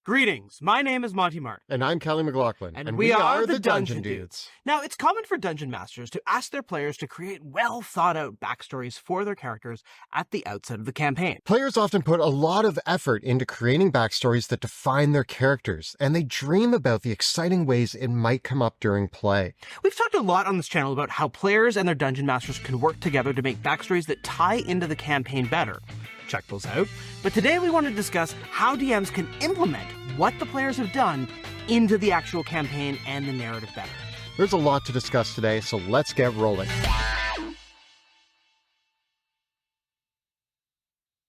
Greetings, my name is Monty Martin. And I'm Kelly McLaughlin. And we are the Dungeon Dudes. Now, it's common for Dungeon Masters to ask their players to create well-thought-out backstories for their characters at the outset of the campaign. Players often put a lot of effort into creating backstories that define their characters, and they dream about the exciting ways it might come up during play. We've talked a lot on this channel about how players and their Dungeon Masters can work together to make backstories that tie into the campaign better. Check those out. But today we want to discuss how DMs can implement what the players have done into the actual campaign and the narrative better. There's a lot to discuss today, so let's get rolling.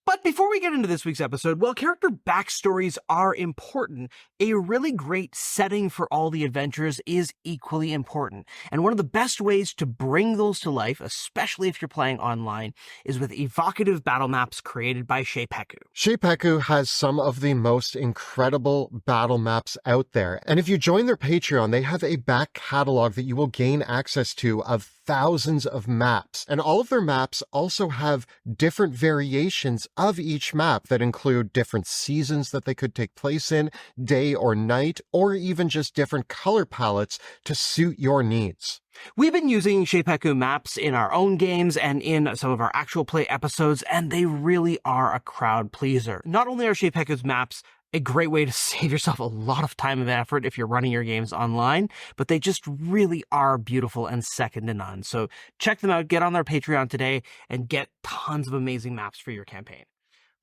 But before we get into this week's episode, while character backstories are important, a really great setting for all the adventures is equally important. And one of the best ways to bring those to life, especially if you're playing online, is with evocative battle maps created by Shapeheku. Shapeheku has some of the most incredible battle maps out there. And if you join their Patreon, they have a back catalog that you will gain access to of thousands of maps. And all of their maps also have different variations of each map that include different seasons that they could take place in, day or night, or even just different color palettes to suit your needs. We've been using Shapeheku maps in our own games and in some of our actual play episodes, and they really are a crowd pleaser. Not only are Shapeheku's maps a great way to save yourself a lot of time and effort if you're running your games online, but they just really are beautiful and second to none. So check them out, get on their Patreon today, and get tons of amazing maps for your campaign.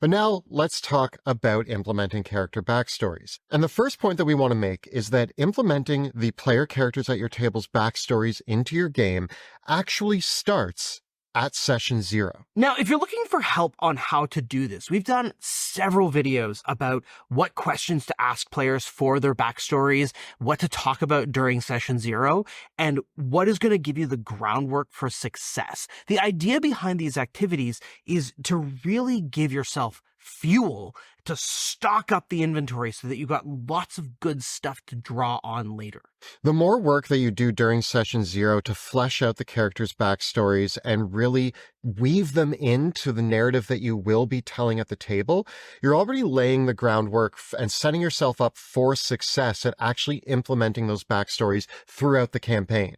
But now let's talk about implementing character backstories. And the first point that we want to make is that implementing the player characters at your table's backstories into your game actually starts at session 0. Now, if you're looking for help on how to do this, we've done several videos about what questions to ask players for their backstories, what to talk about during session 0, and what is going to give you the groundwork for success. The idea behind these activities is to really give yourself fuel to stock up the inventory so that you've got lots of good stuff to draw on later. The more work that you do during session 0 to flesh out the characters' backstories and really weave them into the narrative that you will be telling at the table, you're already laying the groundwork and setting yourself up for success at actually implementing those backstories throughout the campaign.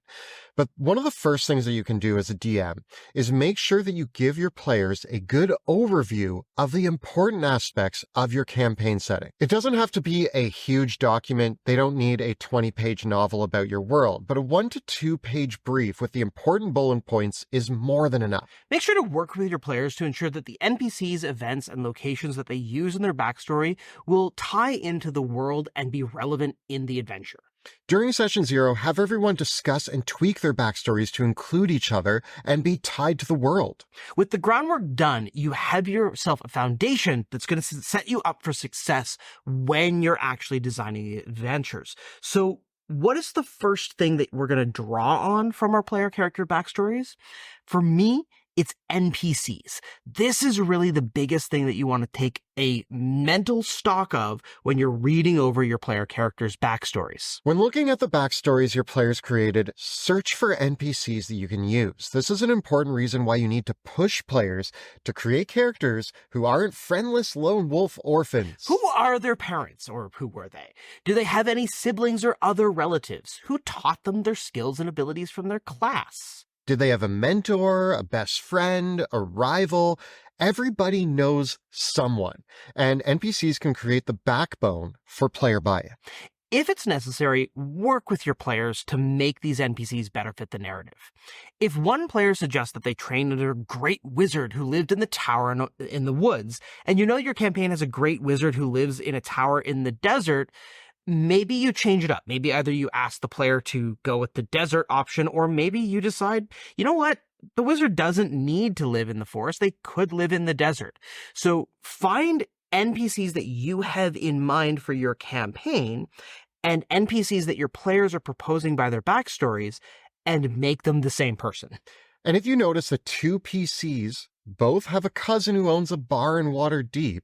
But one of the first things that you can do as a DM is make sure that you give your players a good overview of the important aspects of your campaign setting. It doesn't have to be a huge document. They don't need a 20-page novel about your world, but a 1 to 2 page brief with the important bullet points is more than enough. Make sure to work with your players to ensure that the NPCs, events, and locations that they use in their backstory will tie into the world and be relevant in the adventure. During session 0, have everyone discuss and tweak their backstories to include each other and be tied to the world. With the groundwork done, you have yourself a foundation that's going to set you up for success when you're actually designing the adventures. So what is the first thing that we're going to draw on from our player character backstories? For me, it's NPCs. This is really the biggest thing that you want to take a mental stock of when you're reading over your player characters' backstories. When looking at the backstories your players created, search for NPCs that you can use. This is an important reason why you need to push players to create characters who aren't friendless lone wolf orphans. Who are their parents, or who were they? Do they have any siblings or other relatives? Who taught them their skills and abilities from their class? Did they have a mentor, a best friend, a rival? Everybody knows someone, and NPCs can create the backbone for player buy-in. If it's necessary, work with your players to make these NPCs better fit the narrative. If one player suggests that they trained under a great wizard who lived in the tower in the woods, and you know your campaign has a great wizard who lives in a tower in the desert, maybe you change it up. Maybe either you ask the player to go with the desert option, or maybe you decide, you know what? The wizard doesn't need to live in the forest. They could live in the desert. So find NPCs that you have in mind for your campaign and NPCs that your players are proposing by their backstories and make them the same person. And if you notice that 2 PCs both have a cousin who owns a bar in Waterdeep,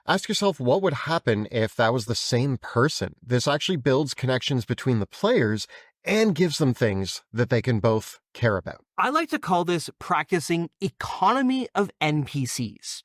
ask yourself what would happen if that was the same person. This actually builds connections between the players and gives them things that they can both care about. I like to call this practicing economy of NPCs.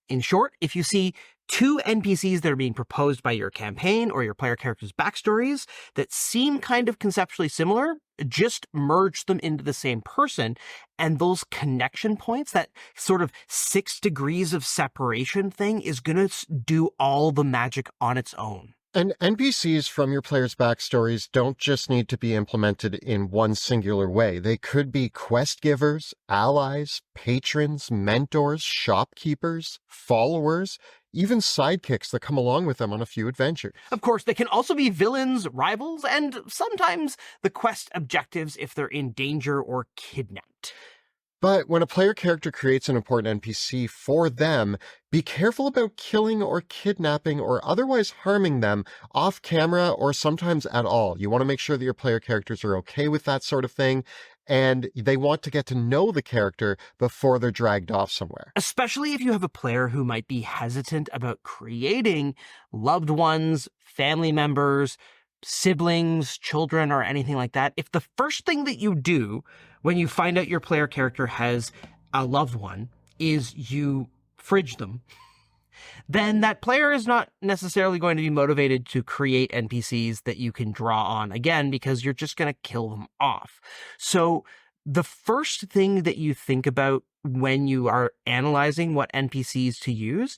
In short, if you see two NPCs that are being proposed by your campaign or your player character's backstories that seem kind of conceptually similar, just merge them into the same person. And those connection points, that sort of 6 degrees of separation thing, is going to do all the magic on its own. And NPCs from your players' backstories don't just need to be implemented in one singular way. They could be quest givers, allies, patrons, mentors, shopkeepers, followers, even sidekicks that come along with them on a few adventures. Of course, they can also be villains, rivals, and sometimes the quest objectives if they're in danger or kidnapped. But when a player character creates an important NPC for them, be careful about killing or kidnapping or otherwise harming them off camera or sometimes at all. You want to make sure that your player characters are okay with that sort of thing, and they want to get to know the character before they're dragged off somewhere. Especially if you have a player who might be hesitant about creating loved ones, family members, siblings, children, or anything like that. If the first thing that you do when you find out your player character has a loved one is you fridge them, then that player is not necessarily going to be motivated to create NPCs that you can draw on again, because you're just going to kill them off. So the first thing that you think about when you are analyzing what NPCs to use,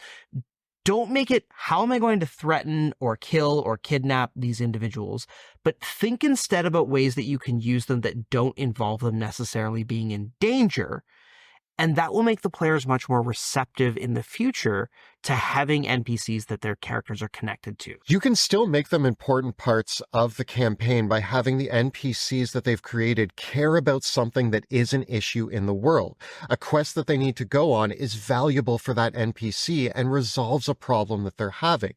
don't make it, how am I going to threaten or kill or kidnap these individuals? But think instead about ways that you can use them that don't involve them necessarily being in danger. And that will make the players much more receptive in the future to having NPCs that their characters are connected to. You can still make them important parts of the campaign by having the NPCs that they've created care about something that is an issue in the world. A quest that they need to go on is valuable for that NPC and resolves a problem that they're having.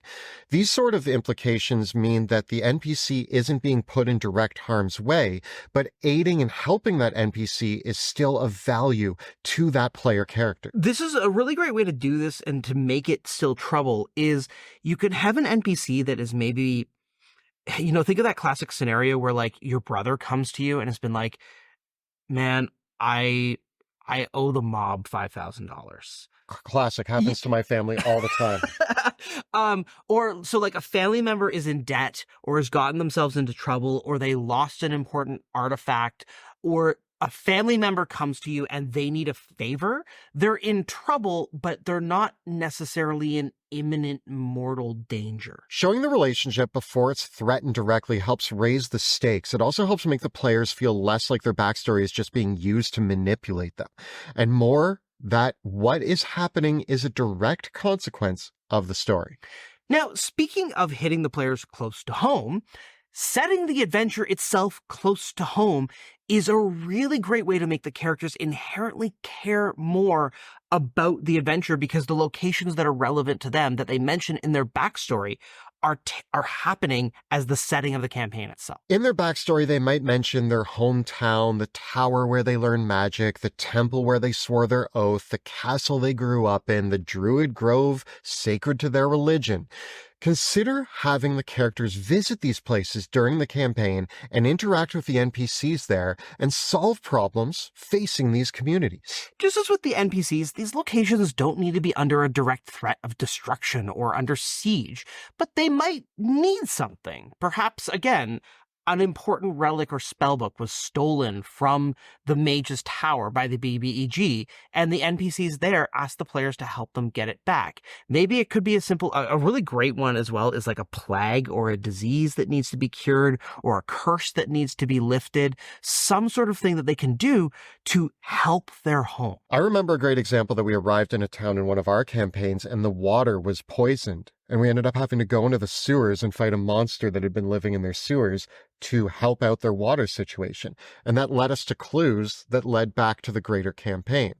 These sort of implications mean that the NPC isn't being put in direct harm's way, but aiding and helping that NPC is still of value to that player character. This is a really great way to do this and to make it still trouble is you could have an NPC that is maybe, think of that classic scenario where like your brother comes to you and has been like, man, I owe the mob $5,000. Classic. Happens to my family all the time. Or so like a family member is in debt or has gotten themselves into trouble, or they lost an important artifact, or a family member comes to you and they need a favor. They're in trouble, but they're not necessarily in imminent mortal danger. Showing the relationship before it's threatened directly helps raise the stakes. It also helps make the players feel less like their backstory is just being used to manipulate them, and more that what is happening is a direct consequence of the story. Now, speaking of hitting the players close to home, setting the adventure itself close to home is a really great way to make the characters inherently care more about the adventure, because the locations that are relevant to them that they mention in their backstory are happening as the setting of the campaign itself. In their backstory, they might mention their hometown, the tower where they learned magic, the temple where they swore their oath, the castle they grew up in, the druid grove sacred to their religion. Consider having the characters visit these places during the campaign and interact with the NPCs there and solve problems facing these communities. Just as with the NPCs, these locations don't need to be under a direct threat of destruction or under siege, but they might need something. Perhaps, again, an important relic or spellbook was stolen from the mage's tower by the BBEG, and the NPCs there ask the players to help them get it back. Maybe it could be a really great one as well is like a plague or a disease that needs to be cured, or a curse that needs to be lifted, some sort of thing that they can do to help their home. I remember a great example that we arrived in a town in one of our campaigns and the water was poisoned. And we ended up having to go into the sewers and fight a monster that had been living in their sewers to help out their water situation. And that led us to clues that led back to the greater campaign.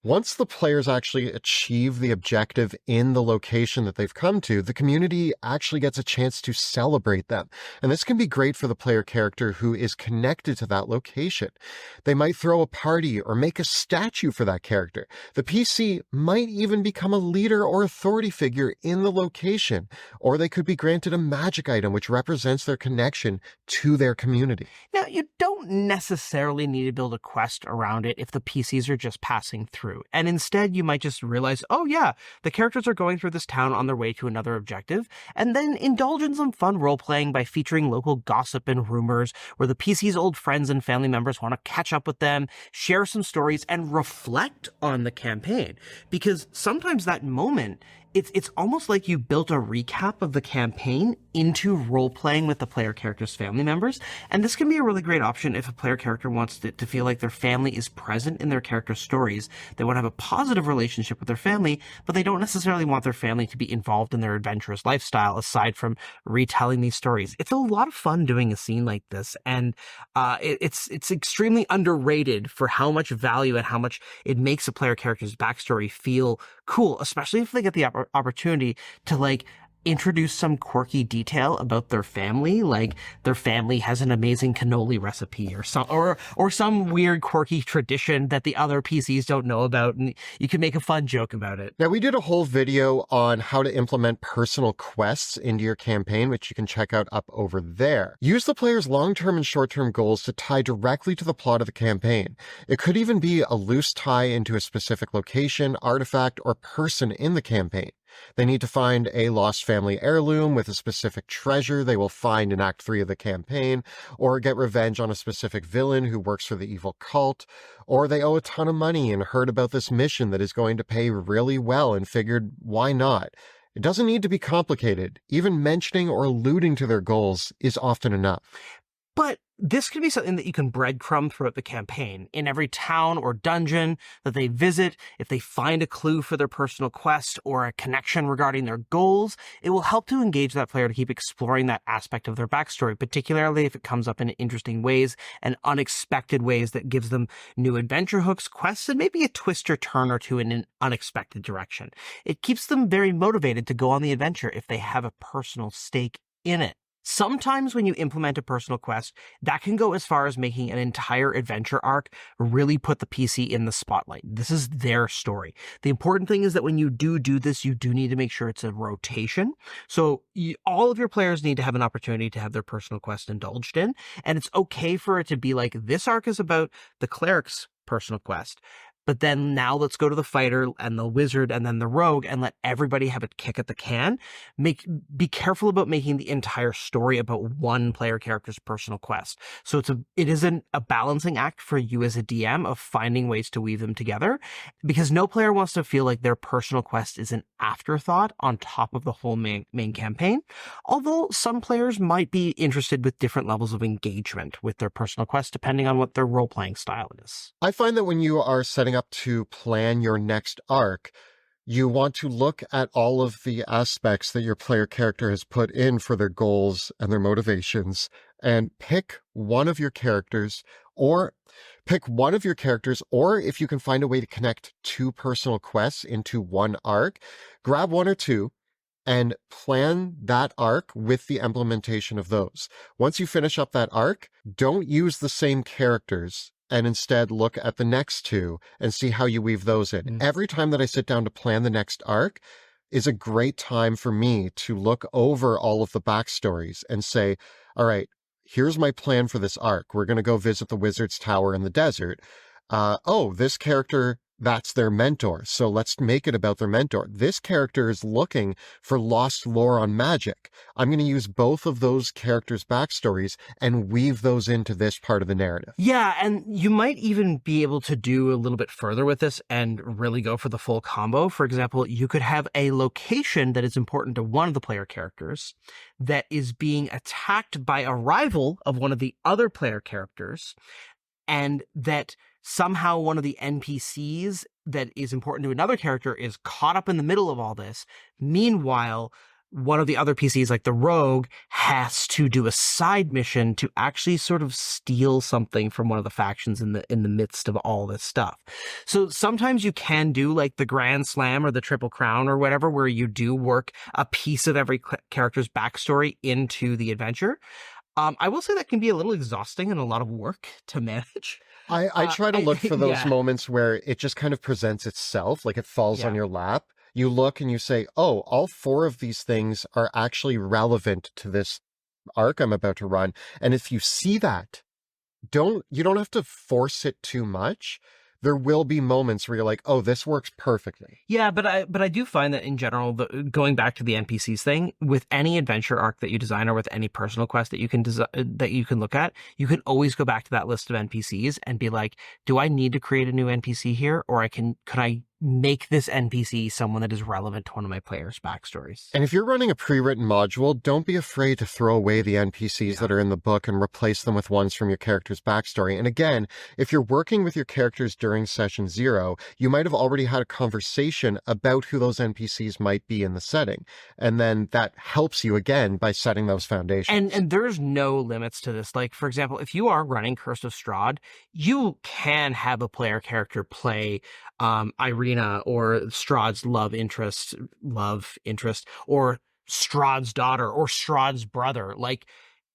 Once the players actually achieve the objective in the location that they've come to, the community actually gets a chance to celebrate them. And this can be great for the player character who is connected to that location. They might throw a party or make a statue for that character. The PC might even become a leader or authority figure in the location, or they could be granted a magic item which represents their connection to their community. Now, you don't necessarily need to build a quest around it if the PCs are just passing through. through. And instead, you might just realize, oh yeah, the characters are going through this town on their way to another objective, and then indulge in some fun role-playing by featuring local gossip and rumors, where the PC's old friends and family members want to catch up with them, share some stories, and reflect on the campaign. Because sometimes that moment, it's almost like you built a recap of the campaign into role-playing with the player character's family members. And this can be a really great option if a player character wants to feel like their family is present in their character's stories. They want to have a positive relationship with their family, but they don't necessarily want their family to be involved in their adventurous lifestyle aside from retelling these stories. It's a lot of fun doing a scene like this, and it's extremely underrated for how much value and how much it makes a player character's backstory feel cool, especially if they get the opportunity to like introduce some quirky detail about their family, like their family has an amazing cannoli recipe or some weird quirky tradition that the other PCs don't know about, and you can make a fun joke about it. Now, we did a whole video on how to implement personal quests into your campaign, which you can check out up over there. Use the player's long-term and short-term goals to tie directly to the plot of the campaign. It could even be a loose tie into a specific location, artifact, or person in the campaign. They need to find a lost family heirloom with a specific treasure they will find in Act 3 of the campaign, or get revenge on a specific villain who works for the evil cult, or they owe a ton of money and heard about this mission that is going to pay really well and figured, why not? It doesn't need to be complicated. Even mentioning or alluding to their goals is often enough. But this could be something that you can breadcrumb throughout the campaign. In every town or dungeon that they visit, if they find a clue for their personal quest or a connection regarding their goals, it will help to engage that player to keep exploring that aspect of their backstory, particularly if it comes up in interesting ways and unexpected ways that gives them new adventure hooks, quests, and maybe a twist or turn or two in an unexpected direction. It keeps them very motivated to go on the adventure if they have a personal stake in it. Sometimes when you implement a personal quest, that can go as far as making an entire adventure arc really put the PC in the spotlight. This is their story. The important thing is that when you do this, you do need to make sure it's a rotation. So all of your players need to have an opportunity to have their personal quest indulged in. And it's okay for it to be like, this arc is about the cleric's personal quest. But then now let's go to the fighter and the wizard and then the rogue and let everybody have a kick at the can. Be careful about making the entire story about one player character's personal quest. So it isn't a balancing act for you as a DM of finding ways to weave them together, because no player wants to feel like their personal quest is an afterthought on top of the whole main campaign. Although some players might be interested with different levels of engagement with their personal quest depending on what their role-playing style is. I find that when you are setting up to plan your next arc, you want to look at all of the aspects that your player character has put in for their goals and their motivations, and pick one of your characters, or if you can find a way to connect two personal quests into one arc, grab one or two and plan that arc with the implementation of those. Once you finish up that arc, don't use the same characters, and instead look at the next two and see how you weave those in. Every time that I sit down to plan the next arc is a great time for me to look over all of the backstories and say, all right, here's my plan for this arc. We're going to go visit the wizard's tower in the desert. This character, that's their mentor. So let's make it about their mentor. This character is looking for lost lore on magic. I'm going to use both of those characters' backstories and weave those into this part of the narrative. Yeah, and you might even be able to do a little bit further with this and really go for the full combo. For example, you could have a location that is important to one of the player characters that is being attacked by a rival of one of the other player characters, and that somehow one of the NPCs that is important to another character is caught up in the middle of all this. Meanwhile, one of the other PCs, like the rogue, has to do a side mission to actually sort of steal something from one of the factions in the midst of all this stuff. So sometimes you can do like the Grand Slam or the Triple Crown or whatever, where you do work a piece of every character's backstory into the adventure. I will say that can be a little exhausting and a lot of work to manage. I try to look for those moments where it just kind of presents itself, like it falls on your lap. You look and you say, oh, all four of these things are actually relevant to this arc I'm about to run. And if you see that, you don't have to force it too much. there will be moments where you're like, oh, this works perfectly. Yeah, but I do find that in general, going back to the NPCs thing, with any adventure arc that you design or with any personal quest that you can look at, you can always go back to that list of NPCs and be like, do I need to create a new NPC here, or could I make this NPC someone that is relevant to one of my players' backstories? And if you're running a pre-written module, don't be afraid to throw away the NPCs that are in the book and replace them with ones from your character's backstory. And again, if you're working with your characters during session 0, you might have already had a conversation about who those NPCs might be in the setting. And then that helps you again by setting those foundations. And there's no limits to this. Like, for example, if you are running Curse of Strahd, you can have a player character play Irina, or Strahd's love interest, or Strahd's daughter, or Strahd's brother. Like,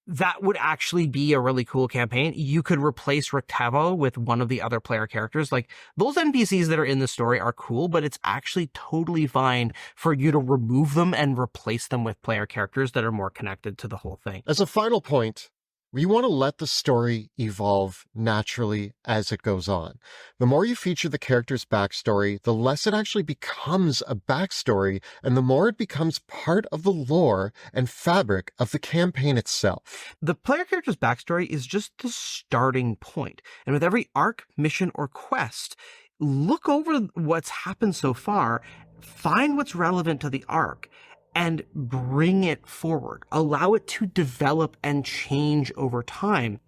that would actually be a really cool campaign. You could replace Rictavo with one of the other player characters. Like, those NPCs that are in the story are cool, but it's actually totally fine for you to remove them and replace them with player characters that are more connected to the whole thing. As a final point, we want to let the story evolve naturally as it goes on. The more you feature the character's backstory, the less it actually becomes a backstory, and the more it becomes part of the lore and fabric of the campaign itself. The player character's backstory is just the starting point. And with every arc, mission, or quest, look over what's happened so far, find what's relevant to the arc, and bring it forward. Allow it to develop and change over time.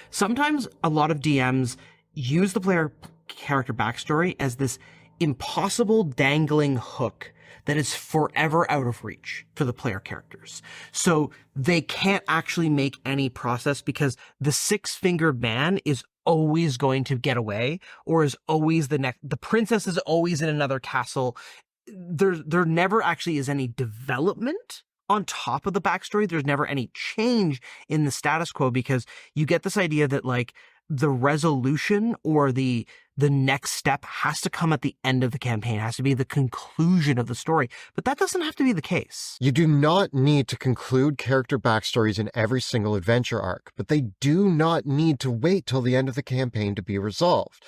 Sometimes a lot of DMs use the player character backstory as this impossible dangling hook that is forever out of reach for the player characters. So they can't actually make any process because the six-fingered man is always going to get away, or is always the princess is always in another castle. There never actually is any development on top of the backstory. There's never any change in the status quo, because you get this idea that like the resolution or the next step has to come at the end of the campaign, has to be the conclusion of the story. But that doesn't have to be the case. You do not need to conclude character backstories in every single adventure arc, but they do not need to wait till the end of the campaign to be resolved.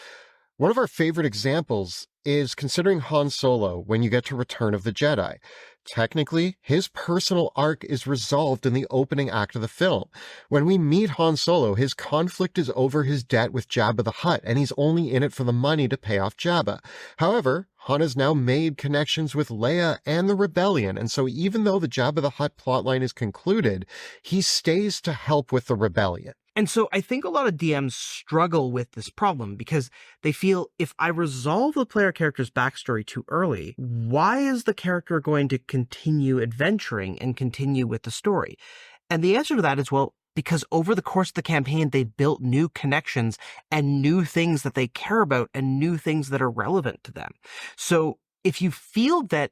One of our favorite examples is considering Han Solo when you get to Return of the Jedi. Technically, his personal arc is resolved in the opening act of the film. When we meet Han Solo, his conflict is over his debt with Jabba the Hutt, and he's only in it for the money to pay off Jabba. However, Han has now made connections with Leia and the Rebellion, and so even though the Jabba the Hutt plotline is concluded, he stays to help with the Rebellion. And so I think a lot of DMs struggle with this problem because they feel, if I resolve the player character's backstory too early, why is the character going to continue adventuring and continue with the story? And the answer to that is, well, because over the course of the campaign, they built new connections and new things that they care about and new things that are relevant to them. So if you feel that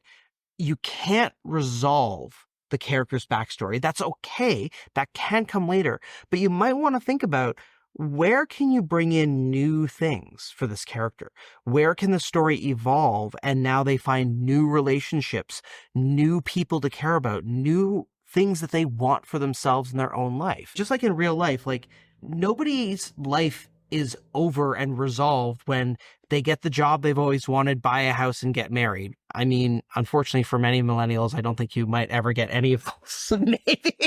you can't resolve the character's backstory, that's okay. That can come later. But you might want to think about, where can you bring in new things for this character? Where can the story evolve and now they find new relationships, new people to care about, new things that they want for themselves in their own life? Just like in real life, like nobody's life is over and resolved when they get the job they've always wanted, buy a house, and get married. I mean, unfortunately for many millennials, I don't think you might ever get any of those. Maybe.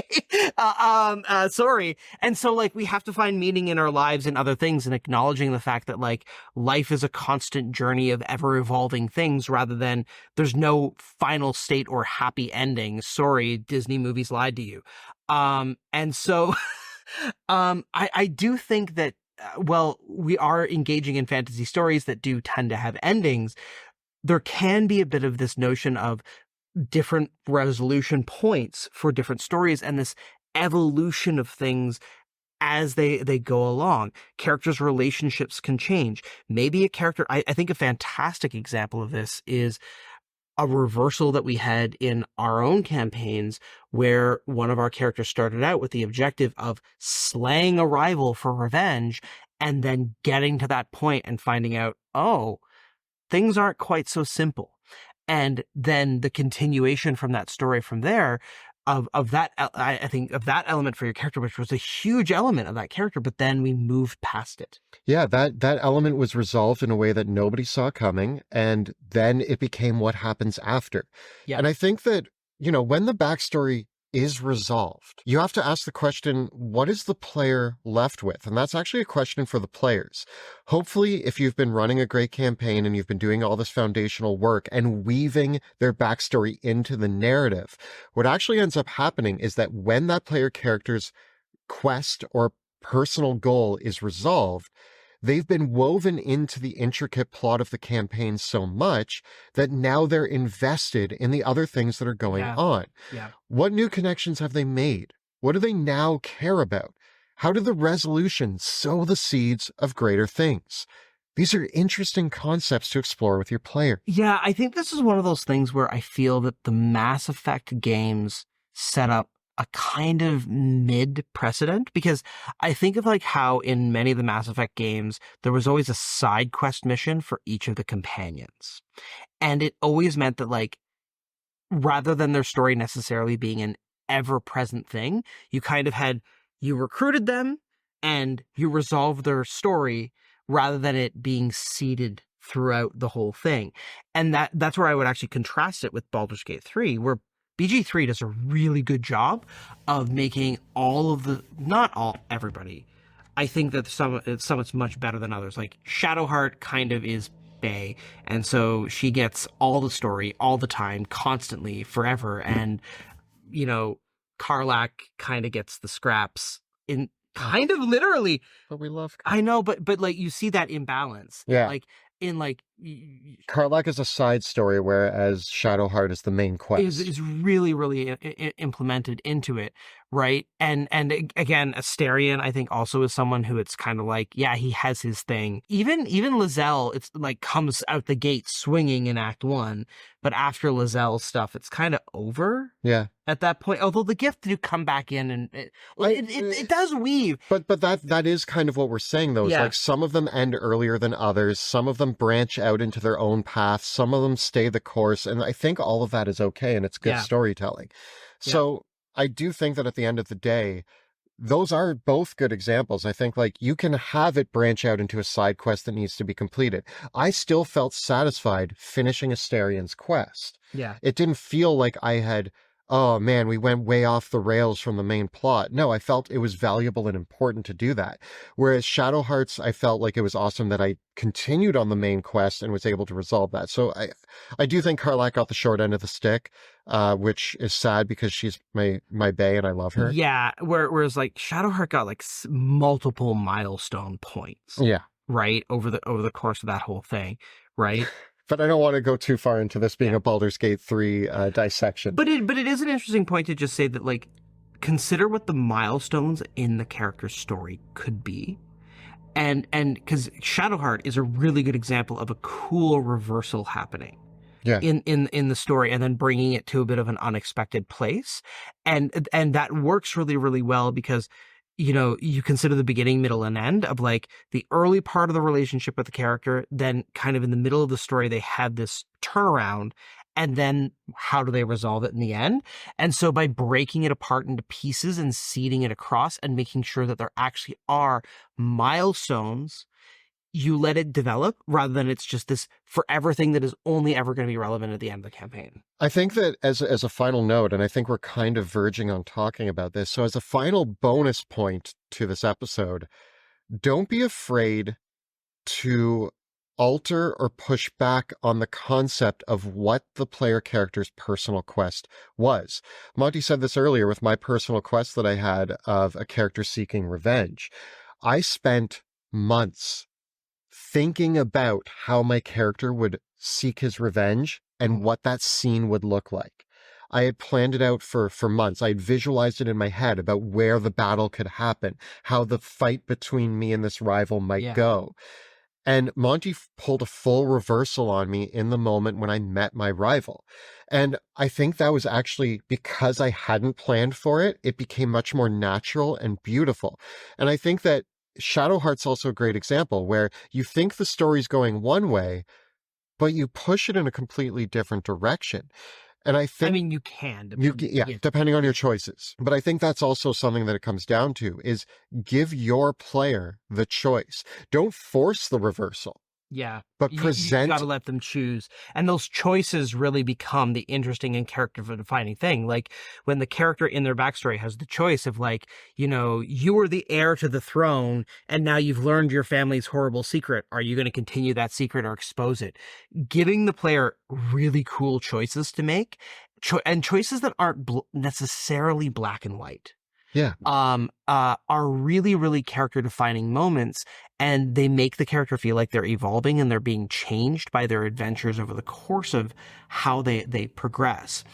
Sorry. And so like we have to find meaning in our lives and other things, and acknowledging the fact that like life is a constant journey of ever evolving things, rather than there's no final state or happy ending. Sorry, Disney movies lied to you. And so I do think that well, we are engaging in fantasy stories that do tend to have endings. There can be a bit of this notion of different resolution points for different stories and this evolution of things as they go along. Characters' relationships can change. Maybe a character, I think a fantastic example of this is a reversal that we had in our own campaigns, where one of our characters started out with the objective of slaying a rival for revenge, and then getting to that point and finding out, oh, things aren't quite so simple. And then the continuation from that story from there of that. I think of that element for your character, which was a huge element of that character, but then we moved past it. Yeah, that element was resolved in a way that nobody saw coming, and then it became what happens after. Yeah. And I think that, when the backstory is resolved, you have to ask the question, what is the player left with? And that's actually a question for the players. Hopefully, if you've been running a great campaign and you've been doing all this foundational work and weaving their backstory into the narrative, what actually ends up happening is that when that player character's quest or personal goal is resolved, they've been woven into the intricate plot of the campaign so much that now they're invested in the other things that are going on. Yeah. What new connections have they made? What do they now care about? How do the resolutions sow the seeds of greater things? These are interesting concepts to explore with your player. Yeah, I think this is one of those things where I feel that the Mass Effect games set up a kind of mid precedent, because I think of like how in many of the Mass Effect games, there was always a side quest mission for each of the companions. And it always meant that, like, rather than their story necessarily being an ever present thing, you kind of you recruited them and you resolved their story rather than it being seeded throughout the whole thing. And that's where I would actually contrast it with Baldur's Gate 3, where BG3 does a really good job of making everybody. I think that some it's much better than others. Like Shadowheart kind of is Bay, and so she gets all the story all the time, constantly, forever. And, Karlak kind of gets the scraps in kind of literally. But we love I know, but like you see that imbalance. Yeah. Like in like Karlak is a side story, whereas Shadowheart is the main quest. Is really, really implemented into it, right? And again, Astarion, I think, also is someone who it's kind of like, yeah, he has his thing. Even Lizelle, it's like comes out the gate swinging in Act 1, but after Lizelle's stuff, it's kind of over. Yeah. At that point, although the gift do come back in, and it does weave. But that is kind of what we're saying, though. It's like some of them end earlier than others. Some of them branch out into their own path. Some of them stay the course. And I think all of that is okay, and it's good storytelling. So I do think that at the end of the day, those are both good examples. I think, like, you can have it branch out into a side quest that needs to be completed. I still felt satisfied finishing Astarion's quest. Yeah. It didn't feel like I had, oh man, we went way off the rails from the main plot. No, I felt it was valuable and important to do that. Whereas Shadowhearts, I felt like it was awesome that I continued on the main quest and was able to resolve that. So I do think Karlak got the short end of the stick, which is sad because she's my bae and I love her. Yeah, whereas like Shadowheart got like multiple milestone points. Yeah. Right, over the course of that whole thing, right? But I don't want to go too far into this being a Baldur's Gate 3 dissection. But it is an interesting point to just say that, like, consider what the milestones in the character's story could be. And because Shadowheart is a really good example of a cool reversal happening. Yeah. In the story, and then bringing it to a bit of an unexpected place. And that works really, really well because, you consider the beginning, middle, and end of like the early part of the relationship with the character, then kind of in the middle of the story, they have this turnaround, and then how do they resolve it in the end? And so by breaking it apart into pieces and seeding it across and making sure that there actually are milestones, you let it develop rather than it's just this forever thing that is only ever going to be relevant at the end of the campaign. I think that as a final note, and I think we're kind of verging on talking about this, so as a final bonus point to this episode, don't be afraid to alter or push back on the concept of what the player character's personal quest was. Monty said this earlier with my personal quest that I had of a character seeking revenge. I spent months thinking about how my character would seek his revenge and what that scene would look like. I had planned it out for months. I had visualized it in my head about where the battle could happen, how the fight between me and this rival might go. And Monty pulled a full reversal on me in the moment when I met my rival. And I think that was actually because I hadn't planned for it. It became much more natural and beautiful. And I think that Shadowheart's also a great example where you think the story's going one way, but you push it in a completely different direction. And I think, I mean, you can. depending on your choices. But I think that's also something that it comes down to is give your player the choice. Don't force the reversal. Yeah. But You present. got to let them choose. And those choices really become the interesting and character defining thing. Like when the character in their backstory has the choice of like, you know, you were the heir to the throne and now you've learned your family's horrible secret. Are you going to continue that secret or expose it? Giving the player really cool choices to make and choices that aren't necessarily black and white. Yeah. Are really, really character defining moments, and they make the character feel like they're evolving and they're being changed by their adventures over the course of how they progress.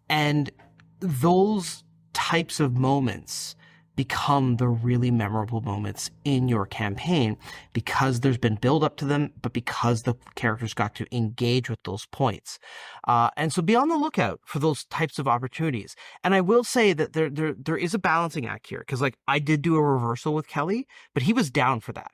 And those types of moments become the really memorable moments in your campaign because there's been build up to them, but because the characters got to engage with those points. And so be on the lookout for those types of opportunities. And I will say that there is a balancing act here because like I did do a reversal with Kelly, but he was down for that.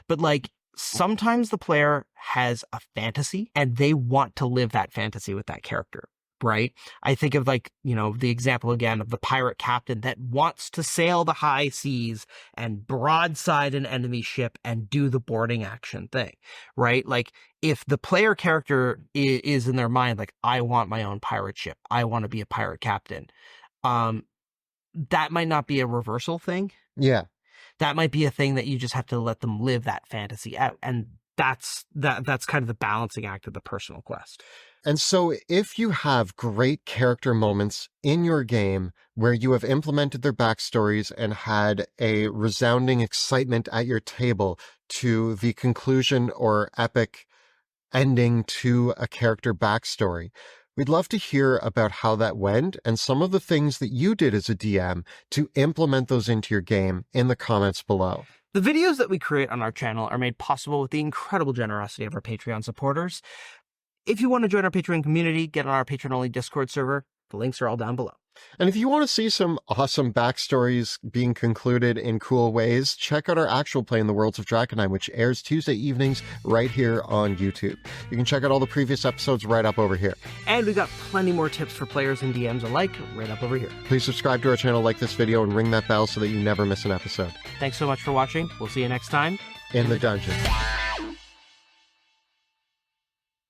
But like sometimes the player has a fantasy and they want to live that fantasy with that character. Right? I think of like, you know, the example again of the pirate captain that wants to sail the high seas and broadside an enemy ship and do the boarding action thing, right? Like if the player character is in their mind, like, I want my own pirate ship. I want to be a pirate captain. That might not be a reversal thing. Yeah. That might be a thing that you just have to let them live that fantasy out. And that's kind of the balancing act of the personal quest. And so if you have great character moments in your game where you have implemented their backstories and had a resounding excitement at your table to the conclusion or epic ending to a character backstory, we'd love to hear about how that went and some of the things that you did as a DM to implement those into your game in the comments below. The videos that we create on our channel are made possible with the incredible generosity of our Patreon supporters. If you want to join our Patreon community, get on our Patreon-only Discord server. The links are all down below. And if you want to see some awesome backstories being concluded in cool ways, check out our actual play in the Worlds of Drakenheim, which airs Tuesday evenings right here on YouTube. You can check out all the previous episodes right up over here. And we got plenty more tips for players and DMs alike right up over here. Please subscribe to our channel, like this video, and ring that bell so that you never miss an episode. Thanks so much for watching. We'll see you next time in the dungeon.